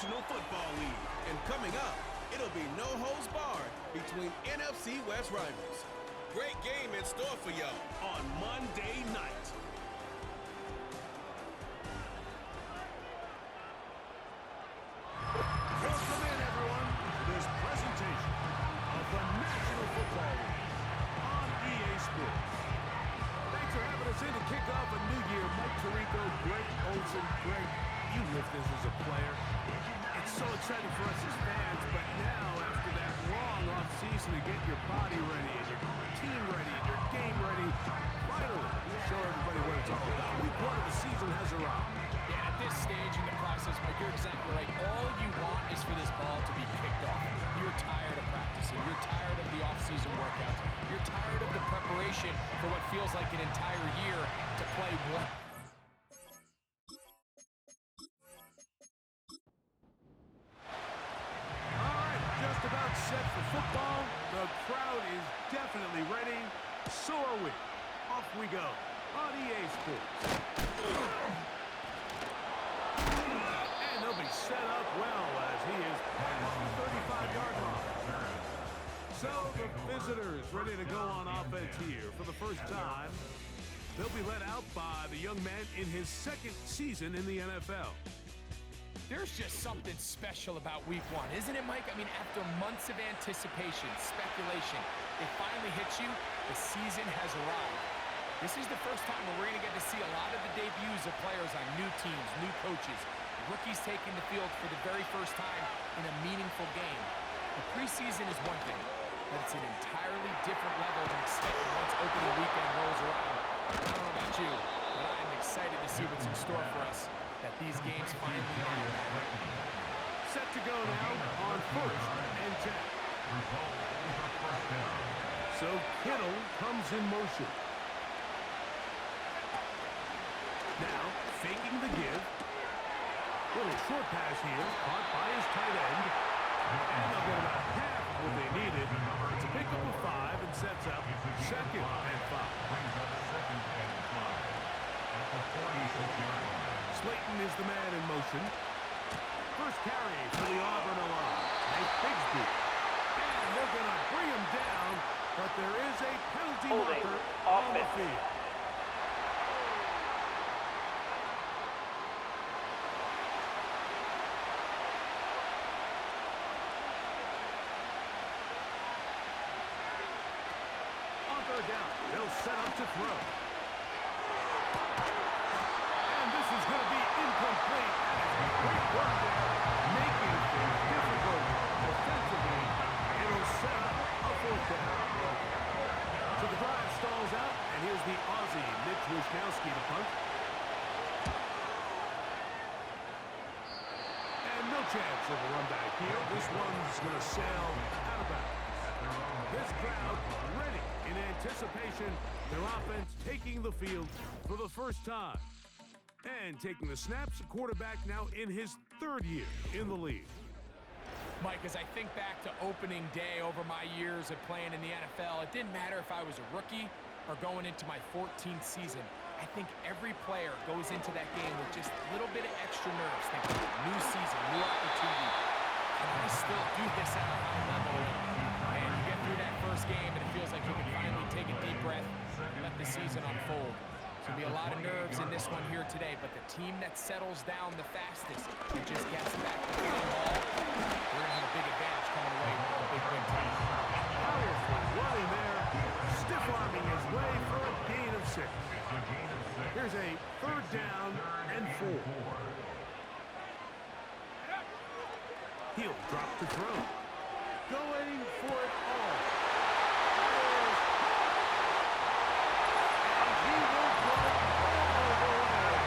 National Football League. And coming up, it'll be no holds barred between NFC West rivals. Great game in store for y'all on Monday night. Welcome in, everyone, to this presentation of the National Football League on EA Sports. Thanks for having us in to kick off a new year. Mike Tirico, Greg Olsen. Greg, you lived this as a player. It's so exciting for us as fans, but now, after that long off-season to get your body ready and your team ready and your game ready, finally, show everybody what it's all about. Week 1 of the season has arrived. Yeah, at this stage in the process, Mike, you're exactly right. All you want is for this ball to be kicked off. You're tired of practicing. You're tired of the off-season workouts. You're tired of the preparation for what feels like an entire year to play one. All right, just about set for football. The crowd is definitely ready. So are we. Off we go on EA Sports. And they'll be set up well as he is past the 35-yard line. So the visitors ready to go on offense here for the first time. They'll be led out by the young man in his second season in the NFL. There's just something special about week 1, isn't it, Mike? I mean, after months of anticipation, speculation, it finally hits you. The season has arrived. This is the first time where we're going to get to see a lot of the debuts of players on new teams, new coaches, rookies taking the field for the very first time in a meaningful game. The preseason is one thing, but it's an entirely different level than expected once opening weekend rolls around. I don't know about you, but I'm excited to see what's in store for us, that these games finally matter. Set to go now on 1st and 10. So Kittle comes in motion. Now, faking the give. Little short pass here, caught by his tight end. And they'll get about half of what they needed. It's a pickup of 5 and sets up 2nd and 5. Slayton is the man in motion. First carry for the Auburn line. Nice Bigsby. And they're going to bring him down, but there is a penalty marker on the field. Down. They'll set up to throw. And this is going to be incomplete. Great work there, making things difficult defensively. It'll set up a 4th down. So the drive stalls out, and here's the Aussie, Mitch Wisnowski, to punt. And no chance of a run back here. This one's going to sail out of bounds. This crowd ready in anticipation. Their offense taking the field for the first time. And taking the snaps, a quarterback now in his 3rd year in the league. Mike, as I think back to opening day over my years of playing in the NFL, it didn't matter if I was a rookie or going into my 14th season. I think every player goes into that game with just a little bit of extra nerves, thinking new season, new opportunity. Can I still do this at a high level? And you get through that first game, and it feels like you can finally take a deep breath and let the season unfold. There's going to be a lot of nerves in this one here today, but the team that settles down the fastest and just gets back to the ball, we're going to have a big advantage coming away with a big win tonight. Powerful running there, stiff-arming his way for a gain of 6. Here's a 3rd down and 4. He'll drop to throw. Going for it all. And he will go all the way.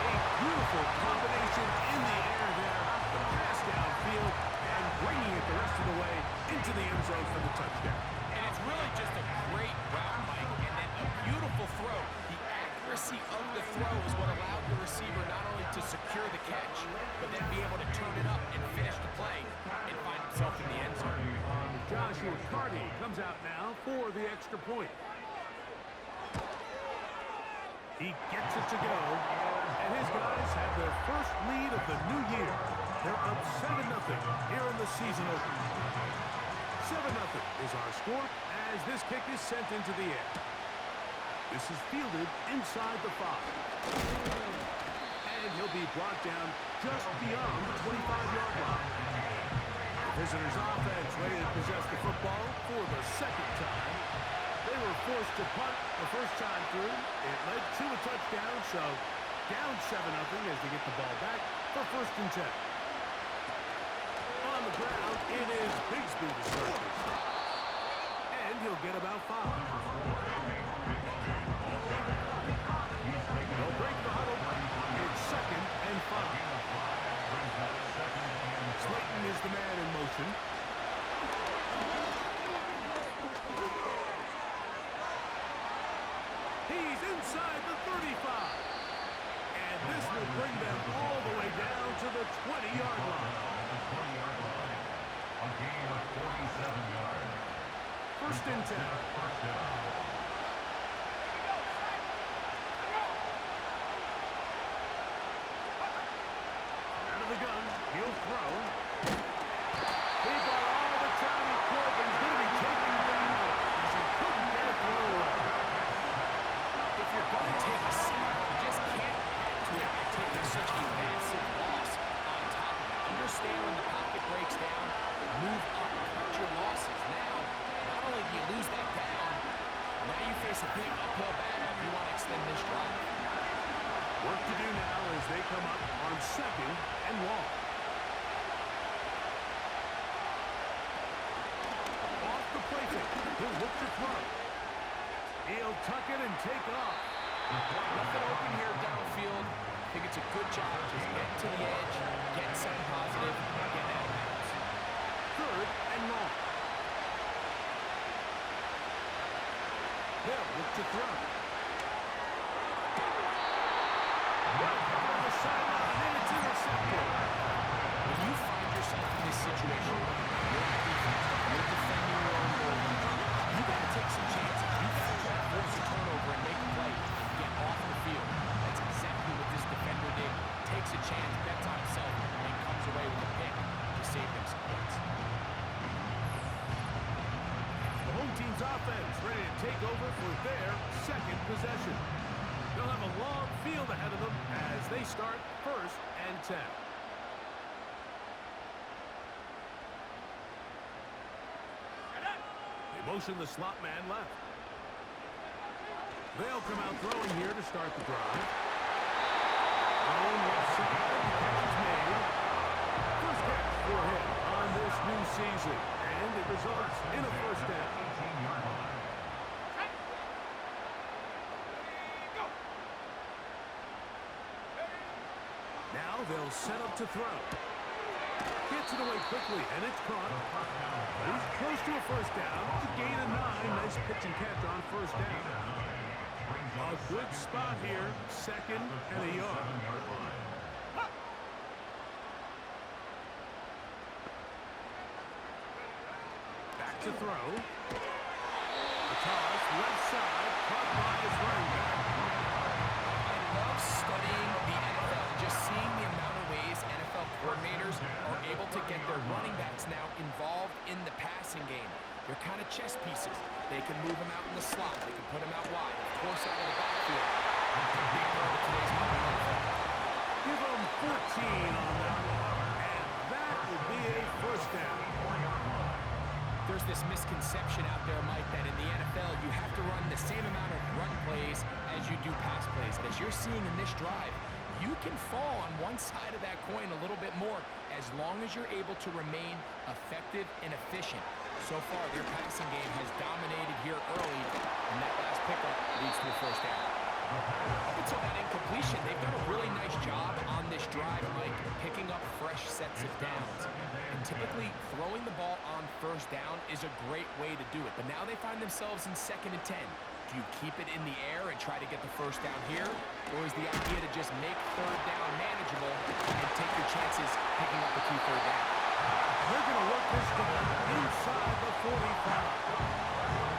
A beautiful combination in the air there. The pass downfield and bringing it the rest of the way into the end zone for the touchdown. And it's really just a great route, Mike, and then a beautiful throw. The accuracy of the throw is what allowed the receiver not only to secure the catch, but then be able to turn it up and finish the play and find himself in the end zone. Joshua Carty comes out now for the extra point. He gets it to go, and his guys have their first lead of the new year. They're up 7-0 here in the season opener. 7-0 is our score as this kick is sent into the air. This is fielded inside the 5. And he'll be brought down just beyond the 25-yard line. The visitors' offense ready to possess the football for the second time. They were forced to punt the first time through. It led to a touchdown, so down 7-0 as they get the ball back for 1st and 10. On the ground, it is Bigsby to start this. And he'll get about 5. They'll break the huddle. It's 2nd and 5. Slayton is the man in motion. He's inside the 35. And this will bring them all the way down to the 20-yard line. A gain of 47 yards. 1st and 10. Out of the gun, he'll throw. He got all the time he could, but he's going to be taken down as he couldn't get a throw away. If you're going to take a sack, you just can't add to it by taking such a massive loss on top of it. Understand when the pocket breaks down, move up, cut your losses. Now, not only do you lose that down, now you face a big uphill battle if you want to extend this drive. Work to do now as they come up on 2nd and long. Off the play fake. He'll look to throw. He'll tuck it and take off. Nothing open here downfield. I think it's a good job just getting to the edge, getting something positive, getting out of bounds. 3rd and long. They'll look to throw. On the sideline, and it's intercepted. When you find yourself in this situation, you're on defense, you're defending your own goal. You got to take some chances. You got to force a turnover and make a play and get off the field. That's exactly what this defender did. Takes a chance, bets on himself, and comes away with a pick to save them some points. The home team's offense ready to take over for their 2nd possession. They'll have a long field ahead of them as they start 1st and 10. They motion the slot man left. They'll come out throwing here to start the drive. Thrown left side, the catch is made. First catch for him on this new season, and it results in a 1st down. Now they'll set up to throw. Gets it away quickly, and it's caught. He's close to a 1st down. It's a gain of 9. Nice pitch and catch on 1st down. A good spot here. 2nd and a yard. Back to throw. A toss, left side, caught by his running back. I love studying the NFL, just seeing the amount of ways NFL coordinators are able to get their running backs now involved in the passing game. They're kind of chess pieces. They can move them out in the slot. They can put them out wide. Of course, out of the backfield. That's a big part of today's Madden NFL. Give them 14 on that one. And that will be a 1st down. There's this misconception out there, Mike, that in the NFL you have to run the same amount of run plays as you do pass plays. As you're seeing in this drive, you can fall on one side of that coin a little bit more as long as you're able to remain effective and efficient. So far, their passing game has dominated here early, and that last pickup leads to a 1st down. Up until that incompletion, they've done a really nice job on this drive, Mike, picking up fresh sets of downs. And typically, throwing the ball on 1st down is a great way to do it. But now they find themselves in 2nd and 10. Do you keep it in the air and try to get the 1st down here? Or is the idea to just make 3rd down manageable and take your chances picking up the key 3rd down? They're going to work this down inside the 45. Well,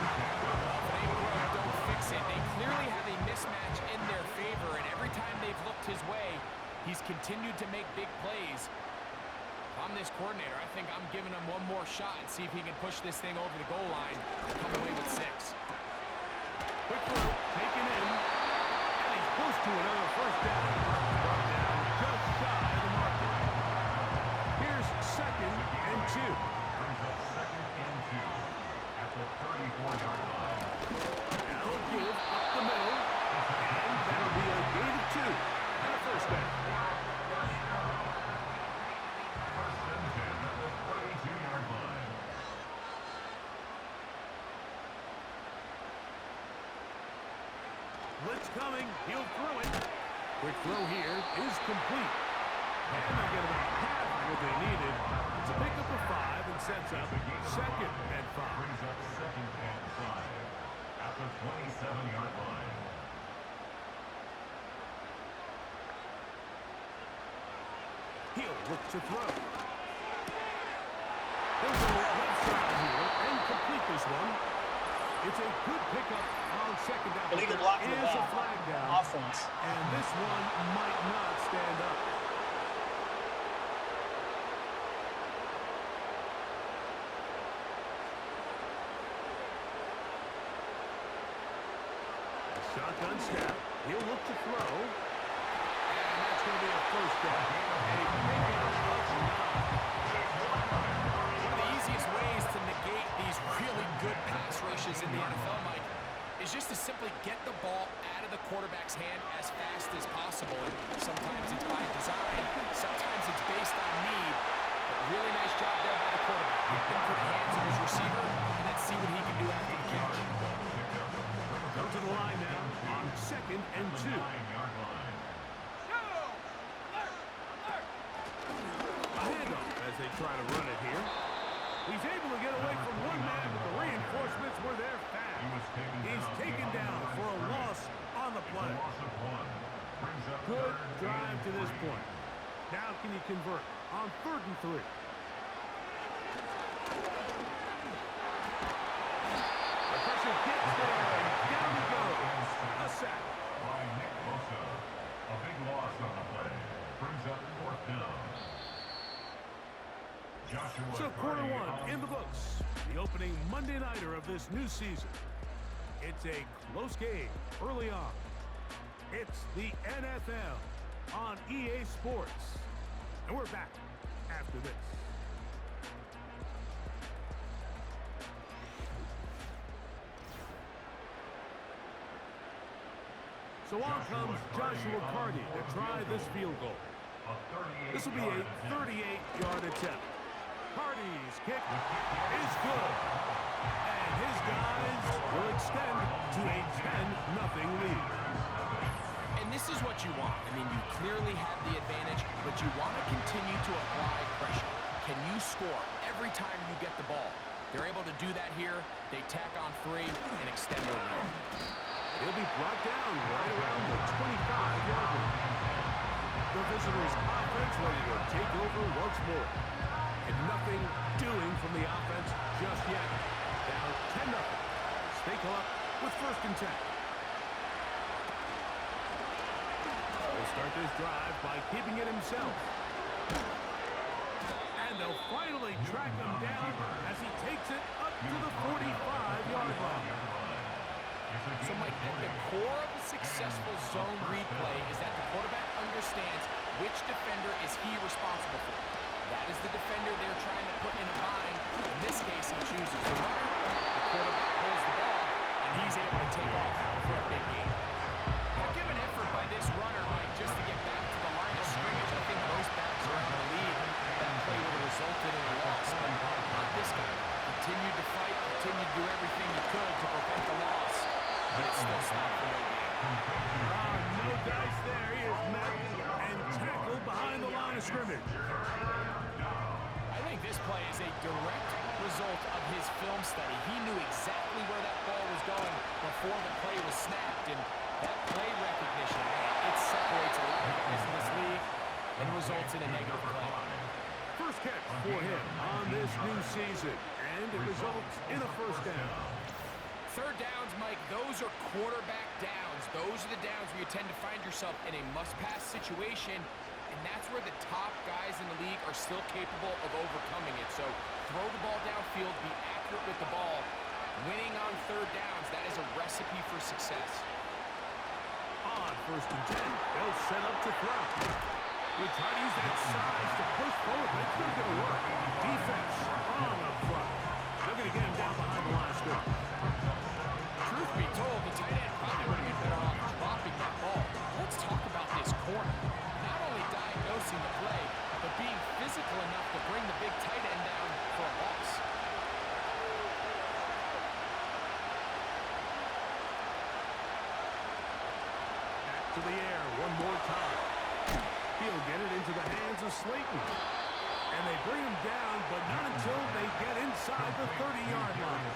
if it ain't broke, don't fix it. They clearly have a mismatch in their favor, and every time they've looked his way, he's continued to make big plays. If I'm this coordinator, I think I'm giving him one more shot and see if he can push this thing over the goal line and come away with 6. Quick throw, taken in, and he's close to another first down. Brought down just shy of the marker. Here's 2nd and 2. Brings up 2nd and 2 at the 34-yard line. Now a give up the middle, and that'll be a gain of 2 and a first down. First and 10 at the 32-yard line. Blitz coming, he'll throw it. Quick throw here is complete. And they get about half of what they needed. It's a pickup of 5 and sets up 2nd and 5. Brings up 2nd and 5 at the 27-yard line. He'll look to throw. He'll go left side here and complete this one. It's a good pickup on 2nd down. Illegal blocking the Is a ball. flag down. Offense. And this one might not stand up. A shotgun snap. He'll look to throw. And that's going to be a first down. A pickup of 9. One of the easiest ways to negate these really good pass rushes in the NFL, Mike, is just to simply get the ball out of the quarterback's hand as fast as possible. And sometimes it's by design, sometimes it's based on need. But really nice job there by the quarterback. Get them to the hands of his receiver, and let's see what he can do after the catch. Go to the line now on 2nd and 2. 9-yard line. A handoff as they try to run it here. He's able to get away from one man, but the reinforcements were there fast. He's taken down for a loss on the play. Loss of 1. Brings up Good 3rd drive to and this 3. point. Now can you convert on 3rd and 3? The pressure gets there, and down he goes. A sack. By Nick Bosa. A big loss on the play. Brings up 4th down. Joshua So quarter Gray one on in the books. The opening Monday nighter of this new season. It's a close game early on. It's the NFL on EA Sports. And we're back after this. So on comes Joshua Cardi to try this field goal. This will be a 38-yard attempt. Cardi's kick is good. And his guys will extend to a 10-0 lead. And this is what you want. I mean, you clearly have the advantage, but you want to continue to apply pressure. Can you score every time you get the ball? They're able to do that here. They tack on 3 and extend their lead. He'll be brought down right around the 25-yard line. The visitors' offense ready to take over once more. And nothing doing from the offense just yet. Down 10-0. They come up with 1st and 10. They'll start this drive by keeping it himself. And they'll finally track him down as he takes it up to the 45-yard line. So, Mike, at the core of a successful zone replay is that the quarterback understands which defender is he responsible for. That is the defender they're trying to put in a bind. In this case, he chooses the runner. The quarterback pulls the ball, and he's able to take off for a big gain. Now, give an effort by this runner, Mike, just to get back to the line of scrimmage. I think most backs around the league, that play would have resulted in a loss. But not this guy. Continued to fight, continued to do everything he could to prevent the loss. But it's still stopped for no gain. No dice there. He is met and tackled behind the line of scrimmage. I think this play is a direct result of his film study. He knew exactly where that ball was going before the play was snapped. And that play recognition, man, it separates a lot of guys in this league and results in a negative play. First catch for him on this new season. And it results in a first down. 3rd downs, Mike, those are quarterback downs. Those are the downs where you tend to find yourself in a must-pass situation, and that's where the top guys in the league league are still capable of overcoming it. So throw the ball downfield, be accurate with the ball. Winning on third downs, that is a recipe for success. On 1st and 10, they'll set up to throw. We try to use that size to push forward, but it's not going to work. Defense strong up front. They're going to get him down behind the line of scrimmage. Truth be told, the tight end probably would have been better off dropping that ball. Let's talk about this corner. Not only diagnosing the play, but being physical enough to bring the big tight end down for a loss. Back to the air one more time. He'll get it into the hands of Slayton. And they bring him down, but not until they get inside the 30-yard line.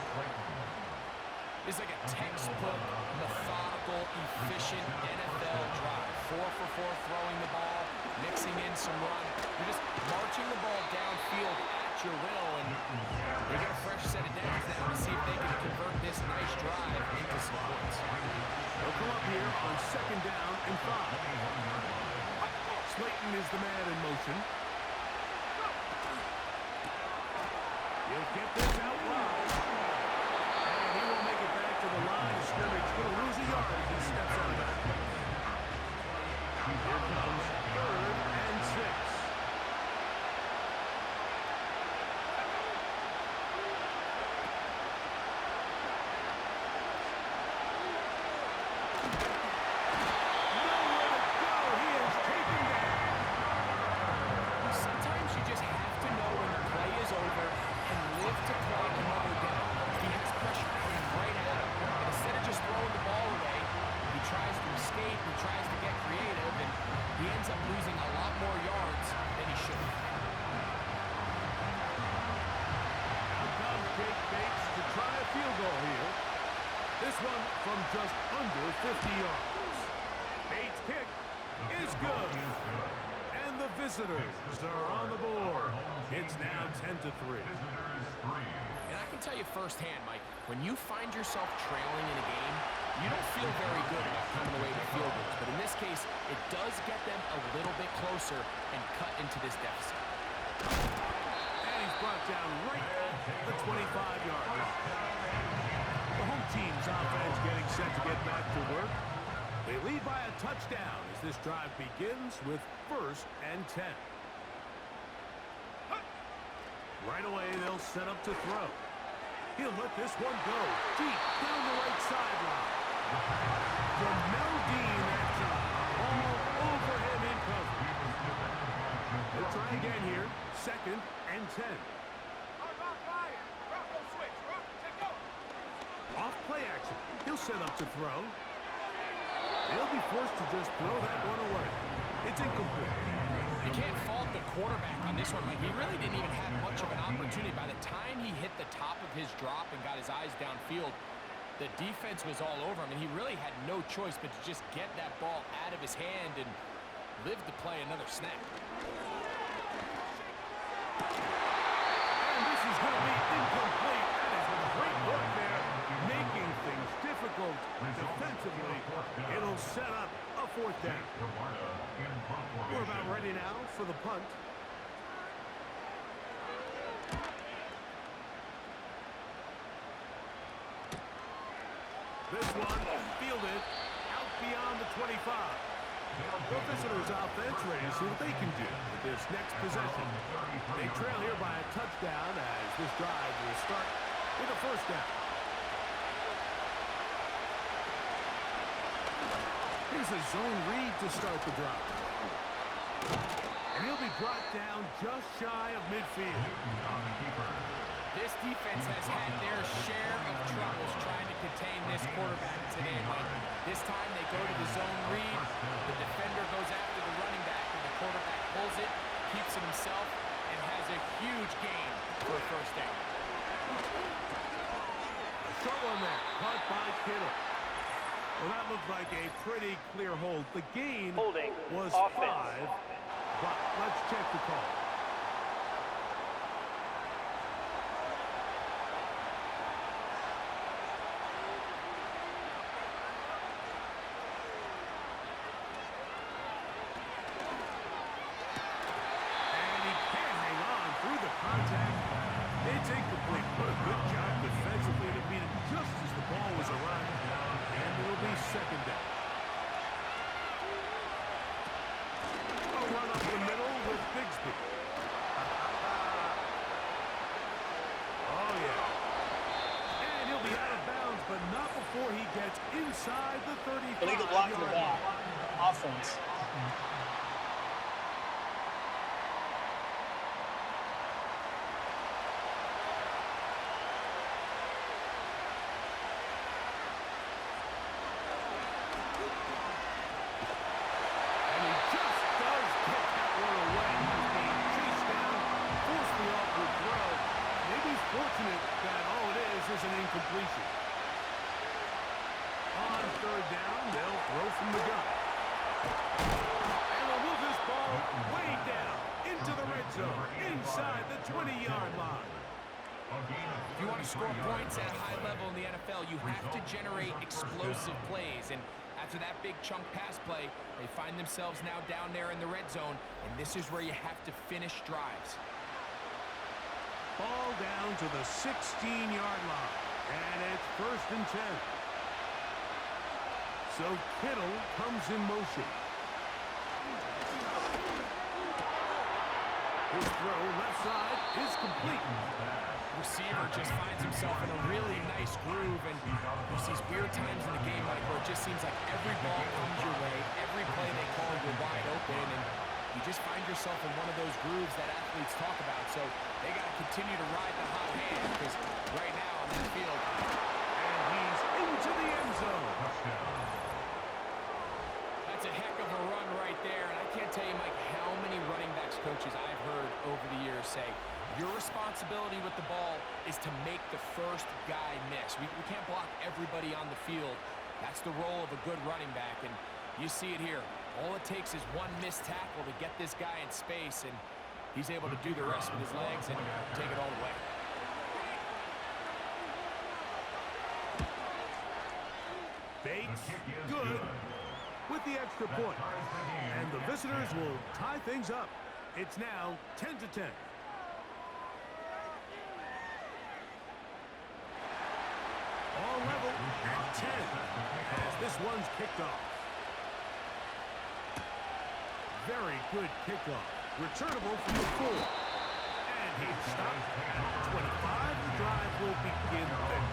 It's like a textbook, methodical, efficient NFL drive. 4 for 4 throwing the ball, mixing in some run. You're just marching the ball downfield at your will, and they get a fresh set of downs now to see if they can convert this nice drive into some points. They'll come up here on 2nd down and 5. Slayton is the man in motion. He'll get this out wide. And he will make it back to the line of scrimmage. Going to lose a yard as he steps out of bounds. Here comes 3rd and 6. This one from just under 50 yards. Bates' kick is good. And the visitors are on the board. It's now 10-3. And I can tell you firsthand, Mike, when you find yourself trailing in a game, you don't feel very good about coming away with field goals. But in this case, it does get them a little bit closer and cut into this deficit. And he's brought down right at the 25-yard line. The home team's offense getting set to get back to work. They lead by a touchdown as this drive begins with 1st and 10. Right away, they'll set up to throw. He'll let this one go deep down the right sideline. Jamel Dean that time. All over him in coverage. They'll try again here. 2nd and 10. Off play action. He'll set up to throw. They'll be forced to just throw that one away. It's incomplete. You can't fault the quarterback on this one. Like, he really didn't even have much of an opportunity. By the time he hit the top of his drop and got his eyes downfield, the defense was all over him, and he really had no choice but to just get that ball out of his hand and live to play another snap. And this is going to be incomplete. That is great work there, making things difficult defensively. It'll set up a 4th down. We're about ready now for the punt. This one fielded out beyond the 25. The visitors' offense ready to see what they can do with this next possession. They trail here by a touchdown as this drive will start with a 1st down. Here's a zone read to start the drive. And he'll be brought down just shy of midfield. This defense has had their share of troubles trying to contain this quarterback today, Mike. This time they go to the zone read. The defender goes after the running back, and the quarterback pulls it, keeps it himself, and has a huge gain for a 1st down. A short one there, caught by Kittle. Well, that looked like a pretty clear hold. The gain was offense. 5, but let's check the call. offense. Is an incompletion. On third down, they'll throw from the gun. And they'll move this ball way down into the red zone, inside the 20-yard line. If you want to score points at a high level in the NFL, you have to generate explosive plays. And after that big chunk pass play, they find themselves now down there in the red zone, and this is where you have to finish drives. Ball down to the 16-yard line. And it's 1st and 10. So Kittle comes in motion. His throw left side is complete. Receiver just finds himself in a really nice groove, and there's these weird times in the game, Mike, where it just seems like every ball comes your way, every play they call, you're wide open, and you just find yourself in one of those grooves that athletes talk about. So they got to continue to ride the hot hand, because right now on that field, and he's into the end zone. That's a heck of a run right there, and I can't tell you, Mike, how many running backs coaches I've heard over the years say, your responsibility with the ball is to make the first guy miss. We can't block everybody on the field. That's the role of a good running back, and you see it here. All it takes is one missed tackle to get this guy in space, and he's able to do the rest with his legs and take it all the way. Bates, good, with the extra point. And the visitors will tie things up. It's now 10-10. All level at 10 as this one's kicked off. Very good kickoff. Returnable from the 4. And he's stopped at 25. The drive will begin there.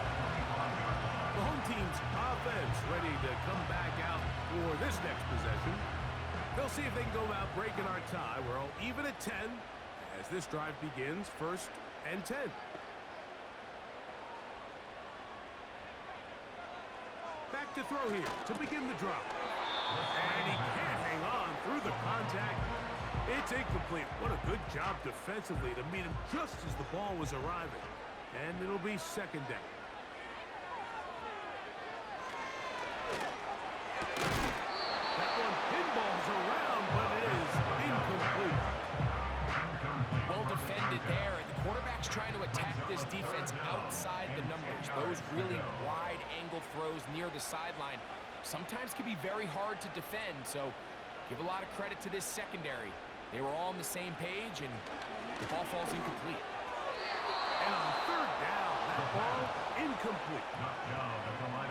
The home team's offense ready to come back out for this next possession. They'll see if they can go out breaking our tie. We're all even at 10 as this drive begins 1st and 10. Back to throw here to begin the drop. And he can't hang on through the contact. It's incomplete. What a good job defensively to meet him just as the ball was arriving. And it'll be 2nd down. That one pinballs around, but it is incomplete. Well defended there, and the quarterback's trying to attack this defense outside the numbers. Those really wide angle throws near the sideline sometimes can be very hard to defend, so give a lot of credit to this secondary. They were all on the same page, and the ball falls incomplete. And on 3rd down, that ball incomplete.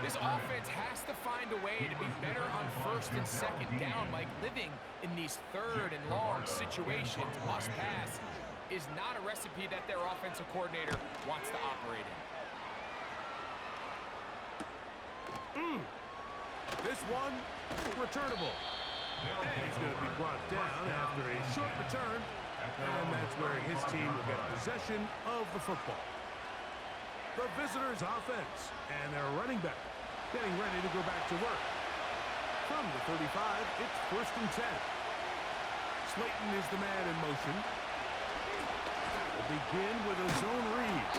This offense has to find a way to be better on 1st and 2nd down. Like, living in these 3rd and long situations, must pass, is not a recipe that their offensive coordinator wants to operate in. This one, returnable. And he's going to be brought down after a short return. And that's where his team will get possession of the football. The visitors' offense and their running back getting ready to go back to work. From the 35, it's 1st and 10. Slayton is the man in motion. Will begin with a zone read.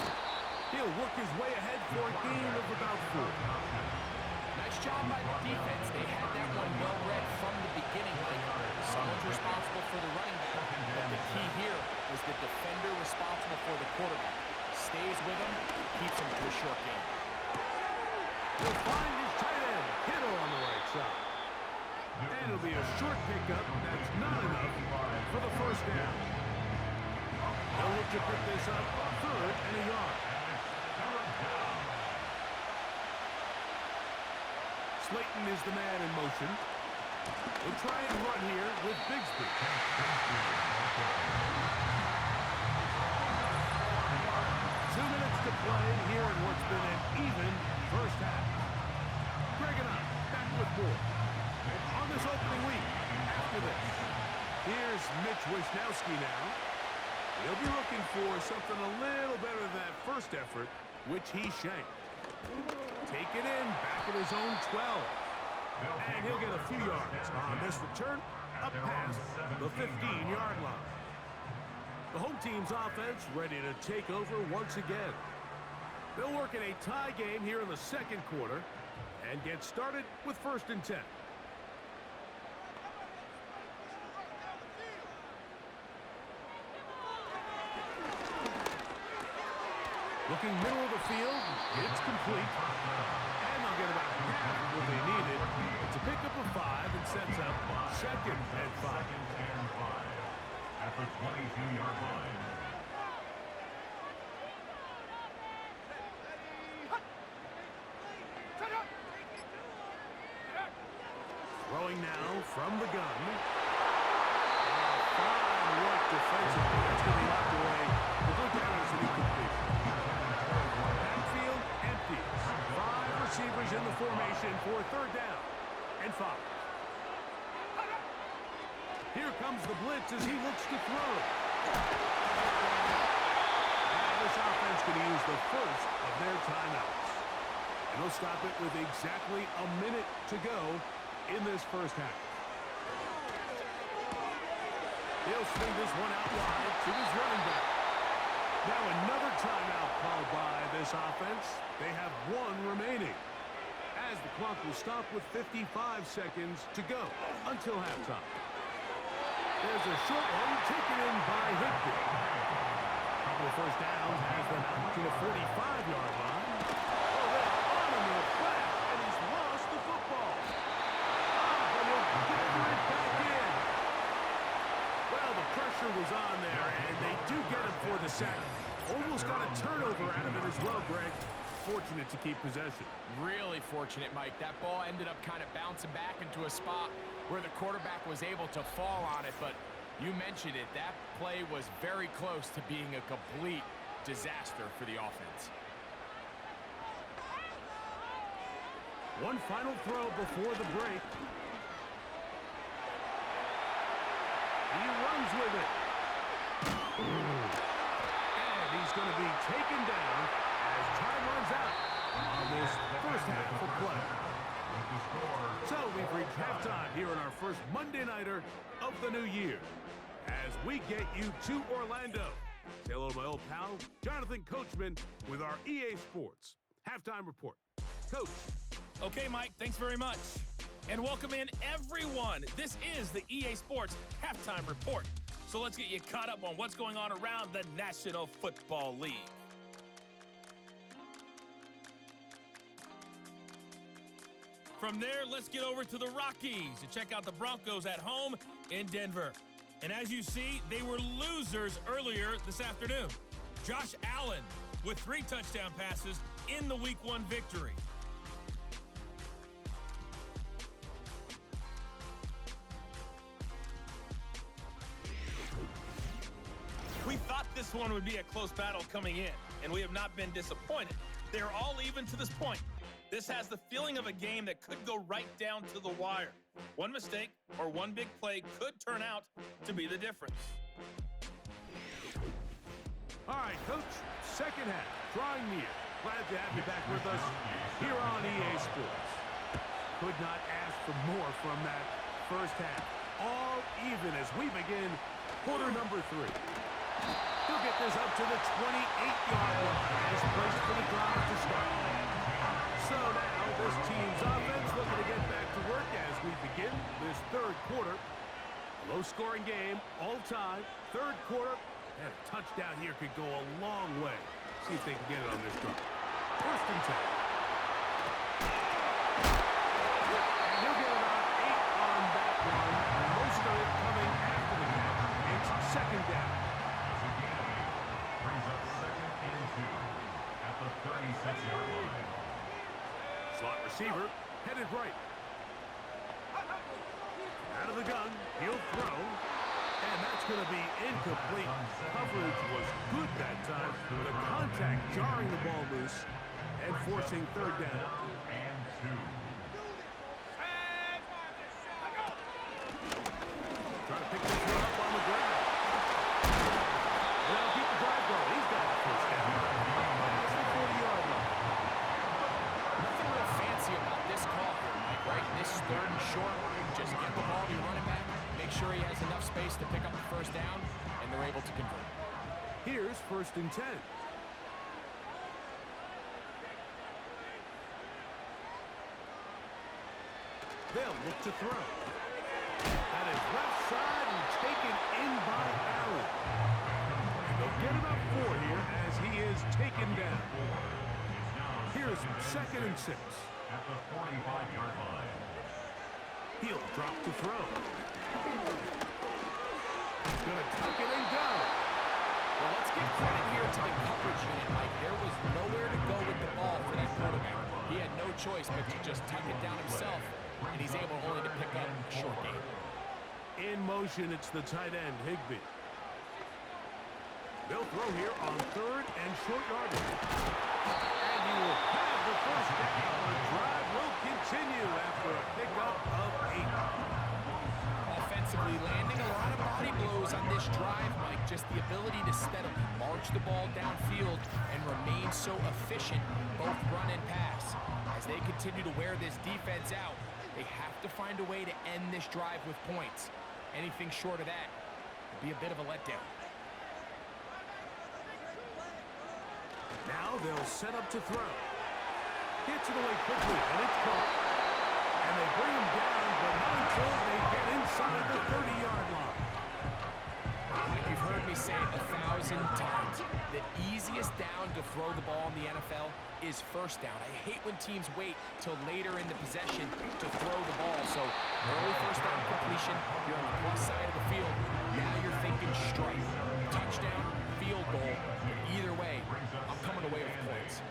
He'll work his way ahead for a gain of about 4. Nice job by the defense. They had that one well read from the beginning. Like, someone's responsible for the running back, but the key here is the defender responsible for the quarterback. Stays with him, keeps him to a short game. He'll find his tight end, Kittle on the right side. And it'll be a short pickup. That's not enough for the 1st down. They'll look to pick this up 3rd and a yard. Slayton is the man in motion. We'll try and run here with Bigsby. 2 minutes to play here in what's been an even first half. Greg and I back with more on this opening week Gronkowski now. He'll be looking for something a little better than that first effort, which he shanked. Take it in, back at his own 12. And he'll get a few yards on this return, up past the 15-yard line. The home team's offense ready to take over once again. They'll work in a tie game here in the second quarter and get started with 1st and 10. Looking middle of the field, it's complete. And they'll get about half of what they needed. It's a pickup of 5 and sets up 2nd and 5. At the 22-yard line. Throwing now from the gun. Fine work defensively. That's going to be locked away. We'll go down as an incompletion. Backfield empties. 5 receivers in the formation for 3rd down and 5. Here comes the blitz as he looks to throw. And this offense can use the first of their timeouts. And they'll stop it with exactly a minute to go in this first half. He'll swing this one out wide to his running back. Now another timeout called by this offense. They have 1 remaining, as the clock will stop with 55 seconds to go until halftime. There's a short one taken in by Higby. Couple of first downs has them out to the 45-yard line. Oh, they're on him in a flash, and he's lost the football. But he'll gather it back in. Well, the pressure was on there, and they do get him for the sack. Almost got a turnover out of it as well, Greg. Fortunate to keep possession. Really fortunate, Mike. That ball ended up kind of bouncing back into a spot where the quarterback was able to fall on it, but you mentioned it. That play was very close to being a complete disaster for the offense. One final throw before the break. He runs with it. And he's going to be taken down as time runs out on this first half of play. So we've reached halftime here in our first Monday Nighter of the new year. As we get you to Orlando. Say hello to my old pal, Jonathan Coachman, with our EA Sports Halftime Report. Coach. Okay, Mike, thanks very much. And welcome in, everyone. This is the EA Sports Halftime Report. So let's get you caught up on what's going on around the National Football League. From there, let's get over to the Rockies to check out the Broncos at home in Denver. And as you see, they were losers earlier this afternoon. Josh Allen with 3 touchdown passes in the Week 1 victory. We thought this one would be a close battle coming in, and we have not been disappointed. They're all even to this point. This has the feeling of a game that could go right down to the wire. One mistake or one big play could turn out to be the difference. All right, Coach, second half, drawing near. Glad to have you back with us here on EA Sports. Could not ask for more from that first half. All even as we begin quarter number 3. He'll get this up to the 28-yard line as placed for the drive to start. So now this team's offense looking to get back to work as we begin this third quarter. Low-scoring game, all time, third quarter, and a touchdown here could go a long way. See if they can get it on this drive. 1st and 10. And he'll get about 8 on that one. Most of it coming after the catch. It's 2nd down. Brings up 2nd and 2 at the 36-yard line. Slot receiver, headed right. Out of the gun, he'll throw. And that's going to be incomplete. Coverage was good that time. The contact jarring the ball loose and forcing 3rd down. And 2. Trying to pick this one up on the ground. able to convert. Here's 1st and 10. They'll look to throw. That is left side and taken in by Allen. They'll get enough for here as he is taken down. Here's 2nd and 6. At the 45-yard line. He'll drop to throw. He's going to tuck it and go. Well, let's give credit here to the coverage unit, Mike. There was nowhere to go with the ball for that quarterback. He had no choice but to just tuck it down himself, and he's able only to pick up a short gain. In motion, it's the tight end, Higbee. They'll throw here on 3rd and short yardage. And he will have the first down. The drive will continue after a pickup of 8. Offensively, landing a lot of body blows on this drive, Mike. Just the ability to steadily march the ball downfield and remain so efficient, both run and pass. As they continue to wear this defense out, they have to find a way to end this drive with points. Anything short of that would be a bit of a letdown. Now they'll set up to throw. Gets it away quickly, and it's caught. And they bring him down, but not until they get inside the 30-yard line. You've heard me say it 1,000 times. The easiest down to throw the ball in the NFL is 1st down. I hate when teams wait till later in the possession to throw the ball. So early 1st down completion, you're on the plus side of the field. Now you're thinking strike, touchdown, field goal. Either way, I'm coming away with points.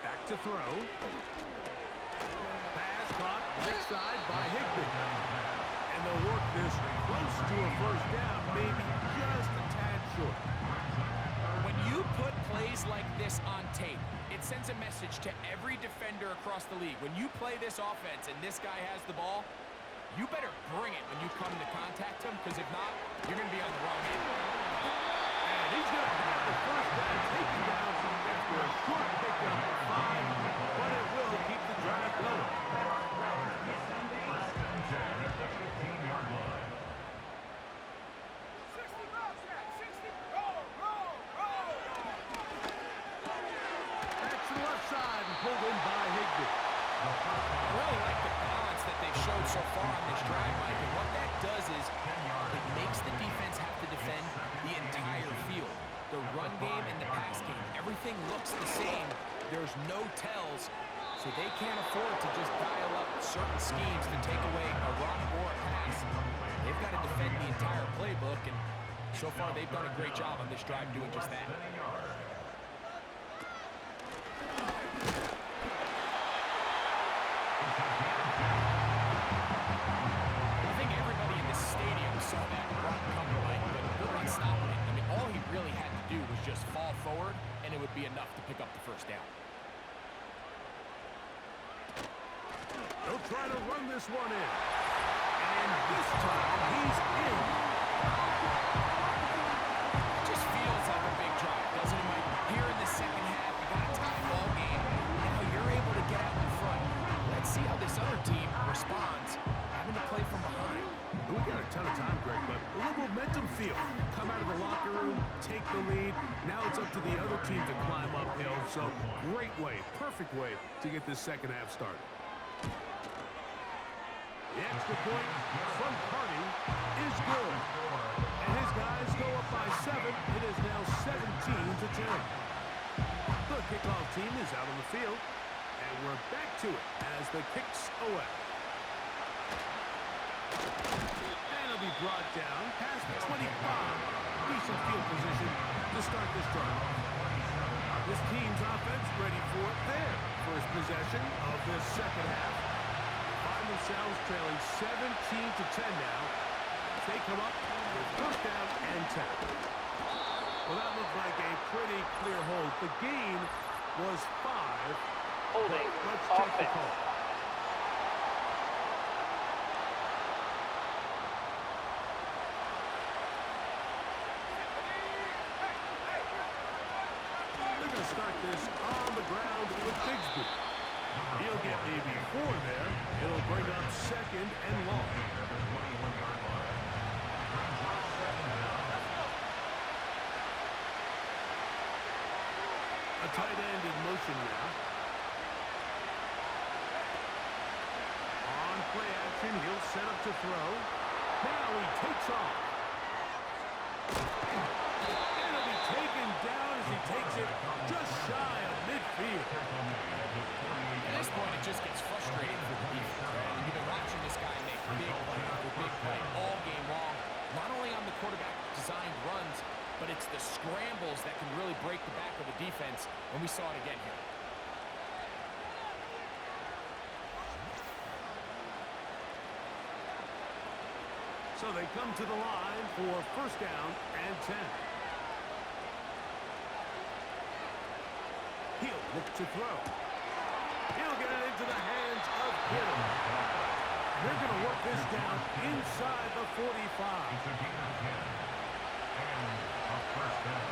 Back to throw. Pass caught right side by Higbee. And they'll work this close to a 1st down, maybe just a tad short. When you put plays like this on tape, it sends a message to every defender across the league. When you play this offense and this guy has the ball, you better bring it when you come to contact him, because if not, you're going to be on the wrong end. And he's going to have the 1st down taken down after a short pickup of 5, but it will keep the drive going. Back to the left side and pulled in by Higbee. I really like the balance that they've showed so far on this drive, Mike, and what that does is it makes the defense have to defend the entire field. The run game and the pass game, everything looks the same. There's no tells, so they can't afford to just dial up certain schemes to take away a run or a pass. They've got to defend the entire playbook, and so far they've done a great job on this drive doing just that. I think everybody in this stadium saw that run coming, Mike, but good luck stopping it. I mean, all he really had to do was just fall forward, and it would be enough to pick up the 1st down. They'll try to run this one in. And this time, he's in. It just feels like a big drive, doesn't it, Mike? Here in the 2nd half, you got a tie ball game. Now you're able to get out in front. Let's see how this other team responds, having to play from behind. We got a ton of time, Greg, but a little momentum feel. Come out of the locker room, take the lead. Now it's up to the other team to climb uphill. So great way, perfect way to get this 2nd half started. The extra point from Carney is good. And his guys go up by 7. It is now 17-10. The kickoff team is out on the field. And we're back to it as the kicks away. And it'll be brought down past the 25. Decent field position to start this drive. This team's offense ready for their first possession of this 2nd half. Find themselves trailing 17-10 now. They come up with 1st down and 10. Well, that looked like a pretty clear hold. The gain was 5. Holding Let's check the offense. call. They're going to start this on the ground with Bigsby. He'll It may be 4 there. It'll bring up 2nd and long. A tight end in motion now. On play action, he'll set up to throw. Now he takes off. And he'll be taken down as he takes it just shy of midfield. At this point, it just gets frustrating for the defense. And you've been watching this guy make big play after big play all game long. Not only on the quarterback-designed runs, but it's the scrambles that can really break the back of the defense, and we saw it again here. So they come to the line for 1st down and 10. He'll look to throw. He'll get it into the hands of Kittle. They're going to work this down inside the 45. It's a gain of 10. And a 1st down.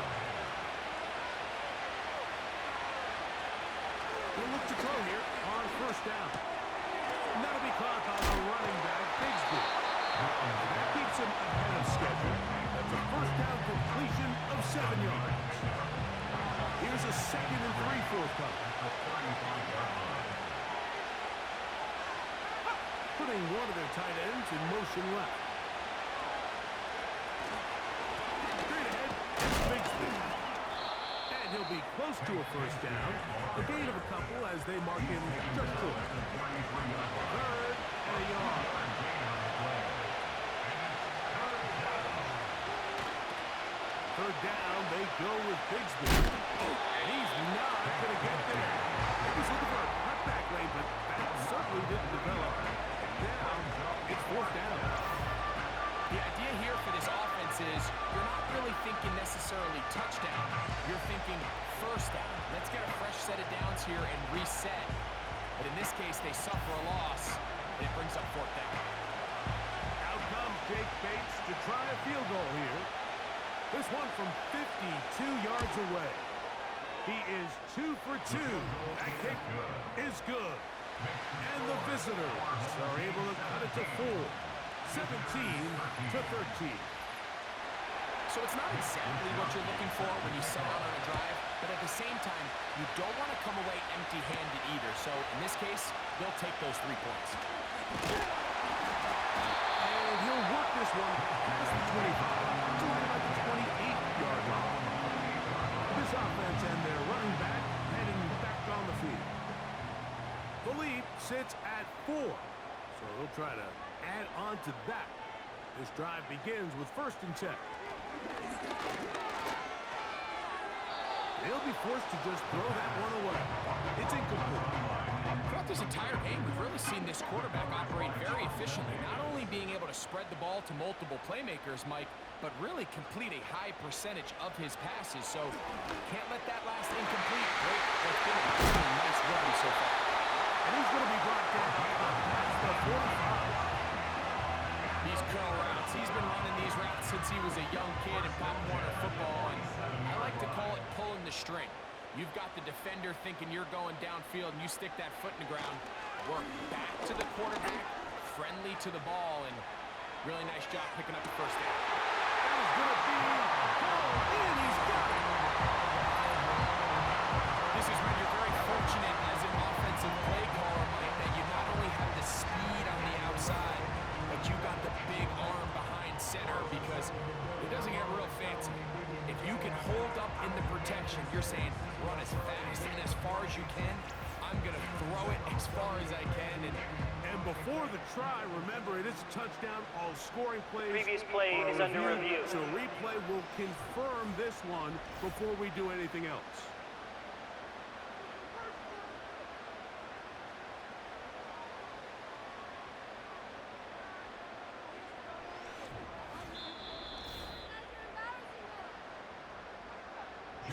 He'll look to throw here on 1st down. And that'll be caught by the running back, Bigsby. That keeps him ahead of schedule. That's a 1st down completion of 7 yards. Here's a 2nd and 3 forthcoming. Putting one of their tight ends in motion left. Straight ahead, it's Bigsby. And he'll be close to a 1st down. A gain of a couple as they mark him just short. 3rd and a yard. 3rd down, they go with Bigsby. And he's not going to get there. He was looking for a cutback lane, but that certainly didn't develop. Now, it's 4th down. The idea here for this offense is you're not really thinking necessarily touchdown. You're thinking 1st down. Let's get a fresh set of downs here and reset. But in this case, they suffer a loss, and it brings up 4th down. Out comes Jake Bates to try a field goal here. This one from 52 yards away. He is 2 for 2. That kick is good. And the visitors are able to cut it to 4. 17-13. So it's not exactly what you're looking for when you set out on a drive, but at the same time, you don't want to come away empty-handed either. So in this case, they'll take those 3 points. And he'll work this one past the 25 to about the 28-yard line. This offense and their running back heading back on the field. The lead sits at 4, so they'll try to add on to that. This drive begins with 1st and 10. They'll be forced to just throw that one away. It's incomplete. Throughout this entire game, we've really seen this quarterback operate very efficiently, not only being able to spread the ball to multiple playmakers, Mike, but really complete a high percentage of his passes. So can't let that last incomplete. Great. It's been a really nice run so far. And he's going to be brought down past the 45. These curl routes, he's been running these routes since he was a young kid in Pop Warner football, and I like to call it pulling the string. You've got the defender thinking you're going downfield, and you stick that foot in the ground, work back to the quarterback, friendly to the ball, and really nice job picking up the 1st down. That is going to be and he's got it. This is when you're very fortunate as an offensive play caller, Mike, that you not only have the speed on the outside, but you got the big arm behind center, because it doesn't get real fancy. If you can hold up in the protection, you're saying run as fast and as far as you can. I'm going to throw it as far as I can. And before the try, remember, it is a touchdown. All scoring plays. Previous play is under review. So replay will confirm this one before we do anything else.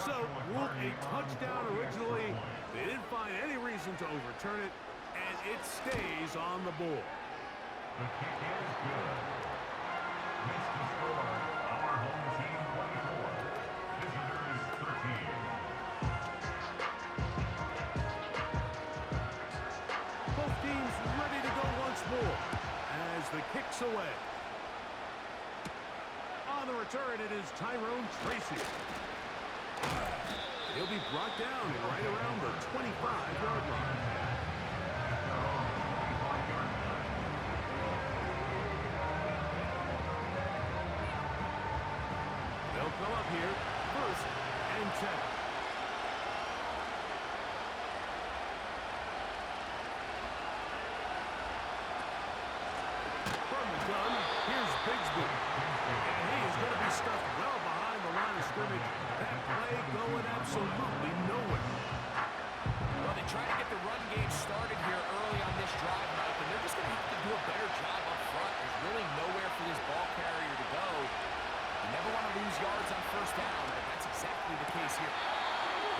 So, ruled a touchdown originally. They didn't find any reason to overturn it, and it stays on the board. The kick is good. Makes the score our home team 24. Visitors 13. kicks away. On the return, it is Tyrone Tracy. He'll be brought down right around the 25-yard line. They'll come up here, 1st and 10. From the gun, here's Bigsby. And he is going to be stuffed well behind the line of scrimmage. That play going absolutely nowhere. Well, they try to get the run game started here early on this drive, Mike, and they're just going to have to do a better job up front. There's really nowhere for this ball carrier to go. You never want to lose yards on 1st down, but that's exactly the case here.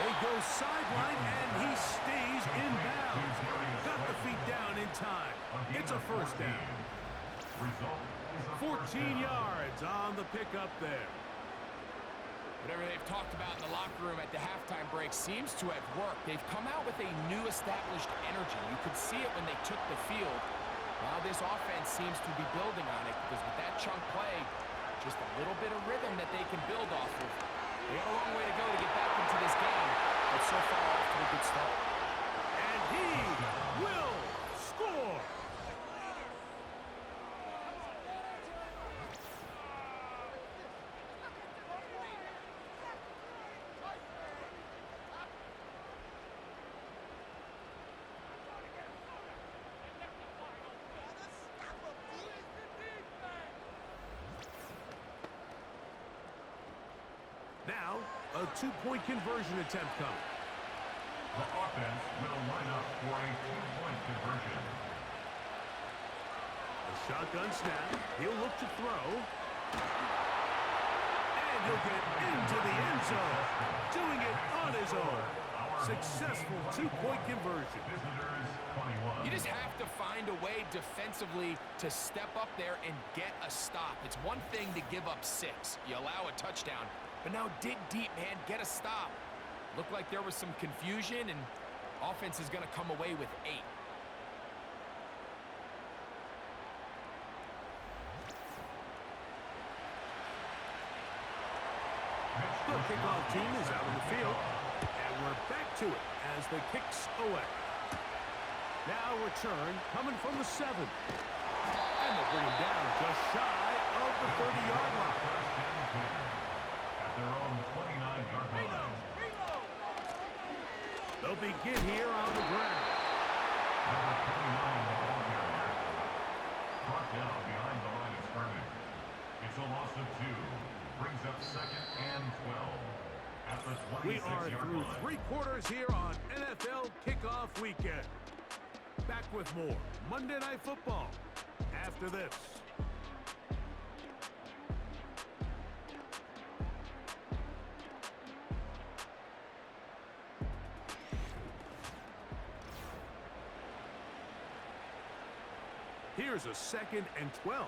They go sideline, and he stays in bounds. Got the feet down in time. It's a 1st down. 14 yards on the pickup there. Whatever they've talked about in the locker room at the halftime break seems to have worked. They've come out with a new established energy. You could see it when they took the field. Now this offense seems to be building on it because with that chunk play, just a little bit of rhythm that they can build off of. They got a long way to go to get back into this game, but so far off to a good start. And he will score. Now, a 2-point conversion attempt coming. The offense will line up for a 2-point conversion. A shotgun snap. He'll look to throw. And he'll get into the end zone. Doing it on his own. Successful 2-point conversion. Visitors 21. You just have to find a way defensively to step up there and get a stop. It's one thing to give up 6. You allow a touchdown. But now dig deep, man. Get a stop. Looked like there was some confusion, and offense is going to come away with 8. The kickoff team is out on the field. And we're back to it as the kicks away. Now return coming from the 7. And they'll bring him down just shy of the 30-yard line. Their own 29-yard line. They'll begin here on the ground. Number 29, the ball carrier. Brought down behind the line of scrimmage. It's a loss of 2. Brings up 2nd and 12. At the 26-yard line. We are through 3 quarters here on NFL Kickoff Weekend. Back with more Monday Night Football after this. Here's a 2nd and 12.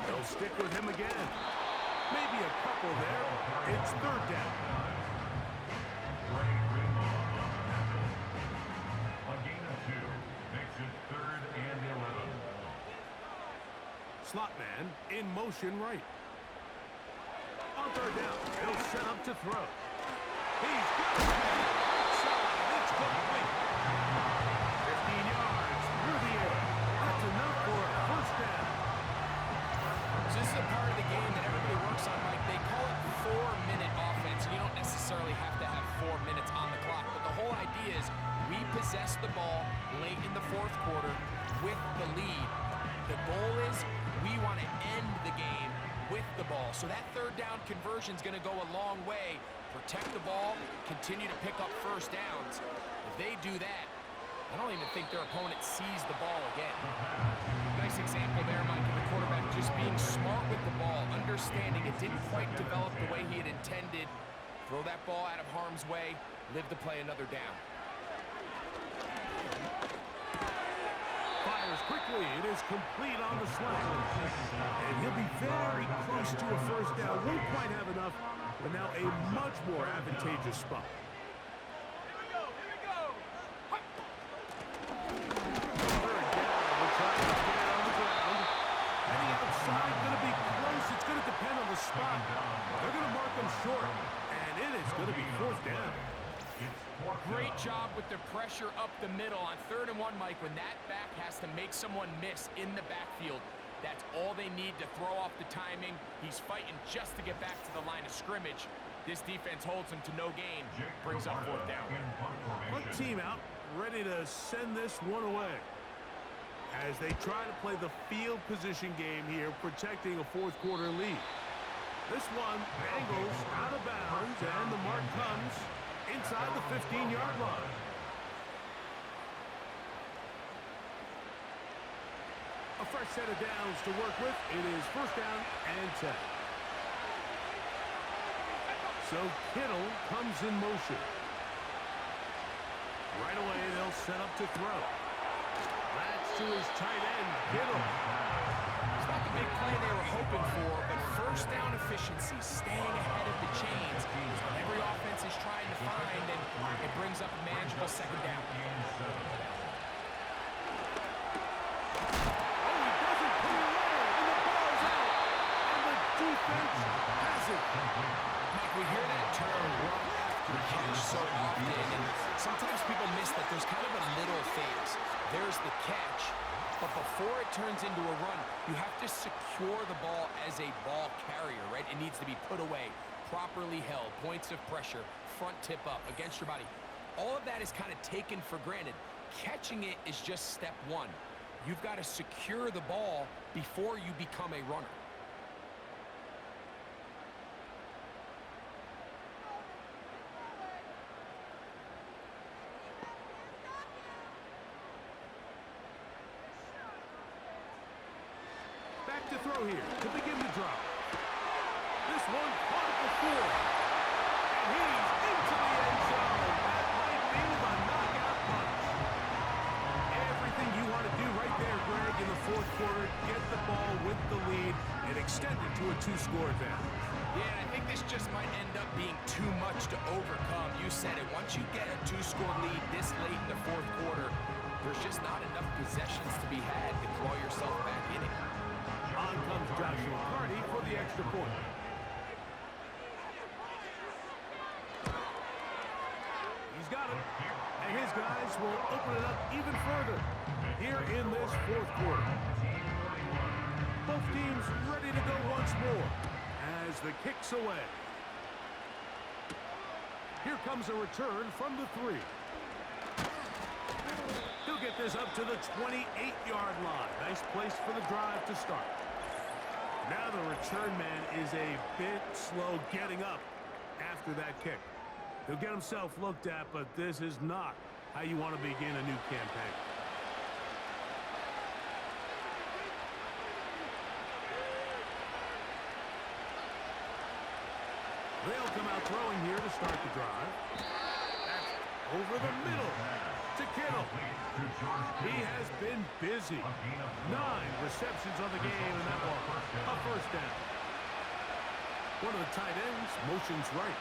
They'll stick with him again. Maybe a couple there. It's 3rd down. A gain of 2 makes it 3rd and 11. Slot man in motion right. On 3rd down, he'll set up to throw. He's got it. It's complete. 15 yards through the air. That's enough for a 1st down. So this is a part of the game that everybody works on, Mike. They call it 4-minute offense. You don't necessarily have to have 4 minutes on the clock, but the whole idea is we possess the ball late in the 4th quarter with the lead. The goal is we want to end the game with the ball. So that 3rd down conversion is going to go a long way. Protect the ball, continue to pick up 1st downs. If they do that, I don't even think their opponent sees the ball again. Nice example there, Mike, of the quarterback just being smart with the ball, understanding it didn't quite develop the way he had intended. Throw that ball out of harm's way, live to play another down. Fires quickly. It is complete on the slant. And he'll be very close to a 1st down. Won't quite have enough, but now a much more advantageous spot. of pressure up the middle on 3rd and 1, Mike, when that back has to make someone miss in the backfield. That's all they need to throw off the timing. He's fighting just to get back to the line of scrimmage. This defense holds him to no gain, brings up 4th down. One team out, ready to send this one away. As they try to play the field position game here, protecting a 4th quarter lead. This one angles out of bounds, and the mark comes inside the 15-yard line. A fresh set of downs to work with. It is 1st down and 10. So Kittle comes in motion. Right away, they'll set up to throw. That's to his tight end, Kittle. It's not the big play they were hoping for, but 1st down efficiency, staying ahead of the chains. Every offense is trying to find, and it brings up a manageable 2nd down. Mike, we hear that term run after the catch so often, and sometimes people miss that there's kind of a middle phase. There's the catch, but before it turns into a run, you have to secure the ball as a ball carrier, right? It needs to be put away, properly held, points of pressure, front tip up against your body. All of that is kind of taken for granted. Catching it is just step 1. You've got to secure the ball before you become a runner. Back to throw here to begin the drop. This one caught at the 4. And he's into the end zone. That might be the knockout punch. Everything you want to do right there, Greg, in the 4th quarter. Get the ball with the lead and extend it to a 2-score advantage. Yeah, I think this just might end up being too much to overcome. You said it. Once you get a 2-score lead this late in the 4th quarter, there's just not enough possessions to be had to claw yourself back in it. On comes Joshua Carty for the extra point. He's got it. And his guys will open it up even further here in this 4th quarter. Both teams ready to go once more as the kick's away. Here comes a return from the 3. He'll get this up to the 28-yard line. Nice place for the drive to start. Now the return man is a bit slow getting up after that kick. He'll get himself looked at, but this is not how you want to begin a new campaign. They'll come out throwing here to start the drive. That's over the middle to Kittle. He has been busy. 9 receptions on the game, and that one a 1st down. One of the tight ends motions right.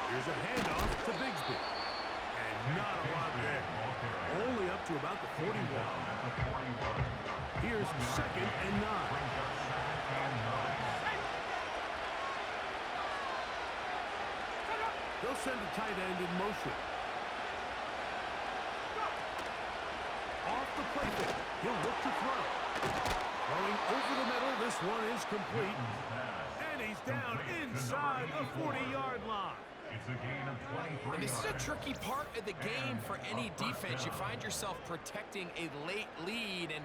Here's a handoff to Bigsby. And not a lot there. Only up to about the 41. Here's 2nd and 9. They'll send a tight end in motion. Off the play fake. He'll look to throw. Throwing over the middle. This one is complete. And he's down inside the 40-yard line. It's a gain of 23. And this is a tricky part of the game for any defense. You find yourself protecting a late lead, and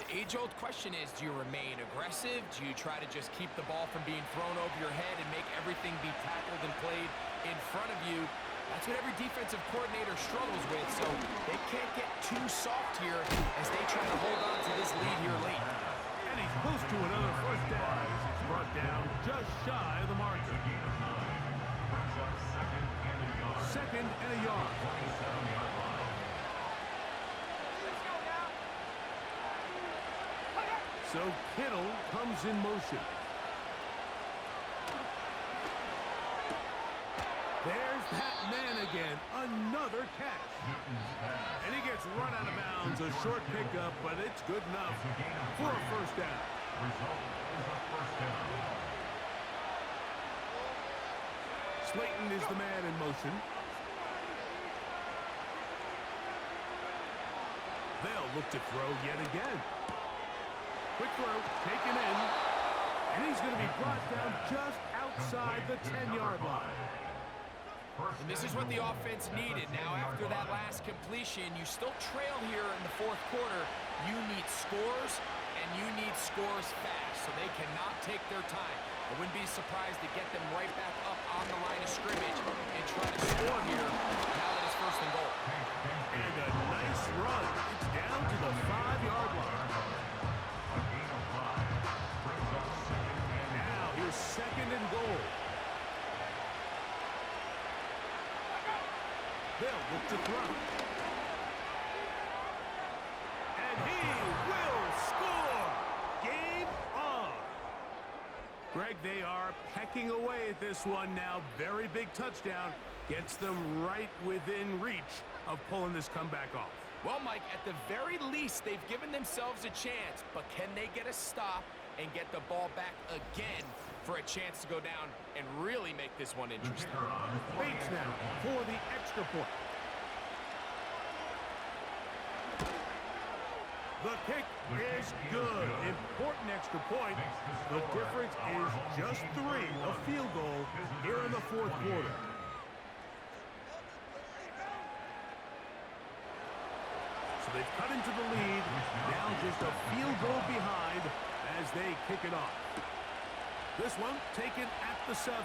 the age-old question is, do you remain aggressive? Do you try to just keep the ball from being thrown over your head and make everything be tackled and played in front of you? That's what every defensive coordinator struggles with, so they can't get too soft here as they try to hold on to this lead here late. And he's close to another 1st down. He's brought down just shy of the marker. 2nd and a yard. So Kittle comes in motion. There's that man again. Another catch. And he gets run out of bounds. A short pickup, but it's good enough for a 1st down. Slayton is the man in motion. They'll look to throw yet again. Quick throw, taken in. And he's going to be brought down just outside the 10-yard line. And this is what the offense needed. Now, after that last completion, you still trail here in the fourth quarter. You need scores, and you need scores fast, so they cannot take their time. I wouldn't be surprised to get them right back up on the line of scrimmage and try to score here now that it's first and goal. And a nice run. It's down to the 5-yard line. Now here's second and goal. They'll look to throw. And he will score. Game on. Greg, they are pecking away at this one now. Very big touchdown. Gets them right within reach of pulling this comeback off. Well, Mike, at the very least, they've given themselves a chance, but can they get a stop and get the ball back again for a chance to go down and really make this one interesting? Bates now for the extra point. The kick is good. Important extra point. The difference is just 3, a field goal here in the fourth quarter. So they've cut into the lead. Now just a field goal behind as they kick it off. This one taken at the 7.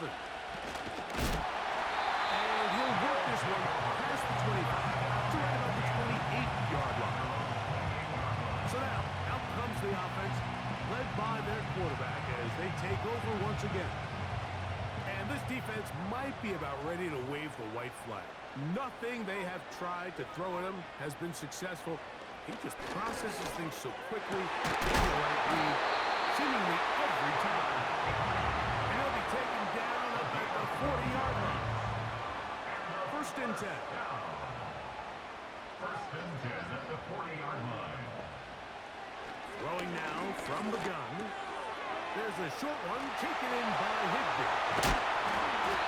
And he'll work this one past the 25 to right about the 28-yard line. So now, out comes the offense, led by their quarterback as they take over once again. And this defense might be about ready to wave the white flag. Nothing they have tried to throw at him has been successful. He just processes things so quickly, in the right read, seemingly every time. And he'll be taken down up at the 40-yard line. First and 10. First and 10 at the 40-yard line. Throwing now from the gun. There's a short one taken in by Higbee.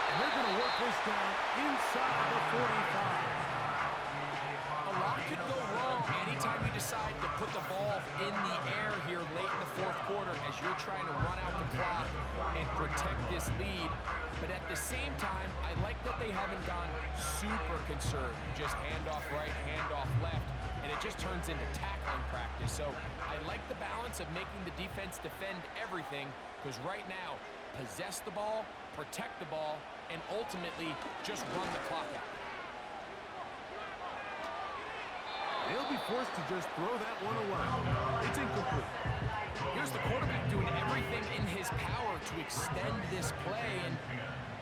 And they're going to work this down inside the 45. A lot could go wrong anytime you decide to put the ball in the air here late in the fourth quarter as you're trying to run out the clock and protect this lead. But at the same time, I like that they haven't gone super conserved. Just handoff right, handoff left, and it just turns into tackling practice. So I like the balance of making the defense defend everything, because right now, possess the ball, protect the ball, and ultimately just run the clock out. They'll be forced to just throw that one away. It's incomplete. Here's the quarterback doing everything in his power to extend this play, and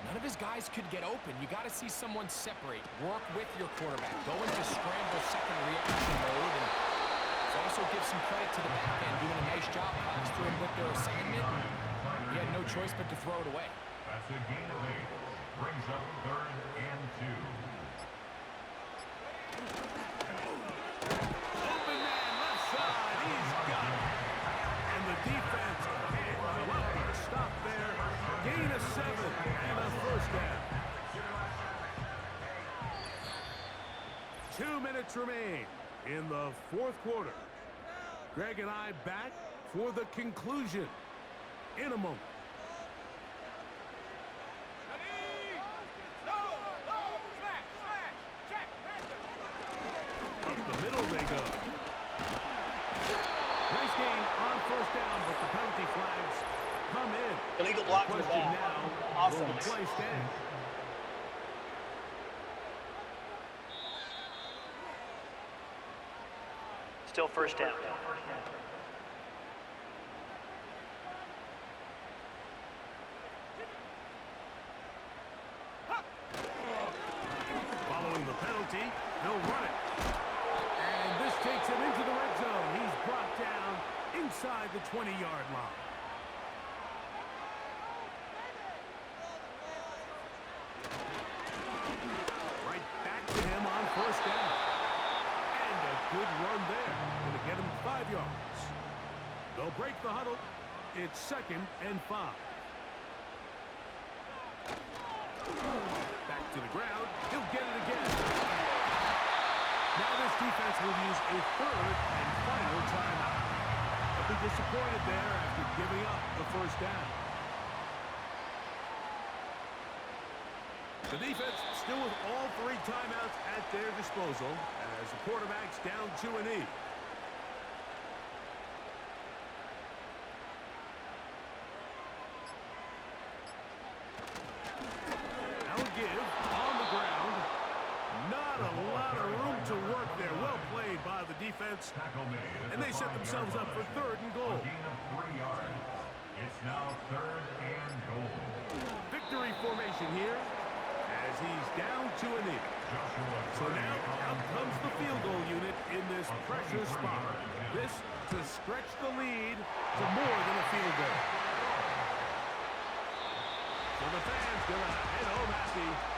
none of his guys could get open. You got to see someone separate. Work with your quarterback. Go into scramble second reaction mode, and also give some credit to the back end, doing a nice job plastering with their assignment. He had no choice but to throw it away. That's a gain of 8. Brings up 3rd and 2. Open man, left side. He's got it. And the defense can't come up with a stop there. Gain of 7 and a first down. 2 minutes remain in the fourth quarter. Greg and I back for the conclusion in a moment. Up the middle they go. Nice gain on first down, but the penalty flags come in. Illegal block in the Question back. now, will the Offense. play stand? Still first down. Following the penalty, he'll run it. And this takes him into the red zone. He's brought down inside the 20-yard line. Right back to him on first down. And a good run there. Going to get him 5 yards. They'll break the huddle. It's 2nd and 5. Back to the ground. He'll get it again. Now this defense will use a third and final timeout. They'll be disappointed there after giving up the first down. The defense still with all three timeouts at their disposal as the quarterback's down 2-E. Now a give on the ground. Not a lot of room to work there. Well played by the defense. And they set themselves up for third and goal. A gain of 3 yards. It's now third and goal. Victory formation here as he's down 2-E. So now out comes the field goal unit in this pressure spot. This to stretch the lead to more than a field goal. So the fans gonna head home happy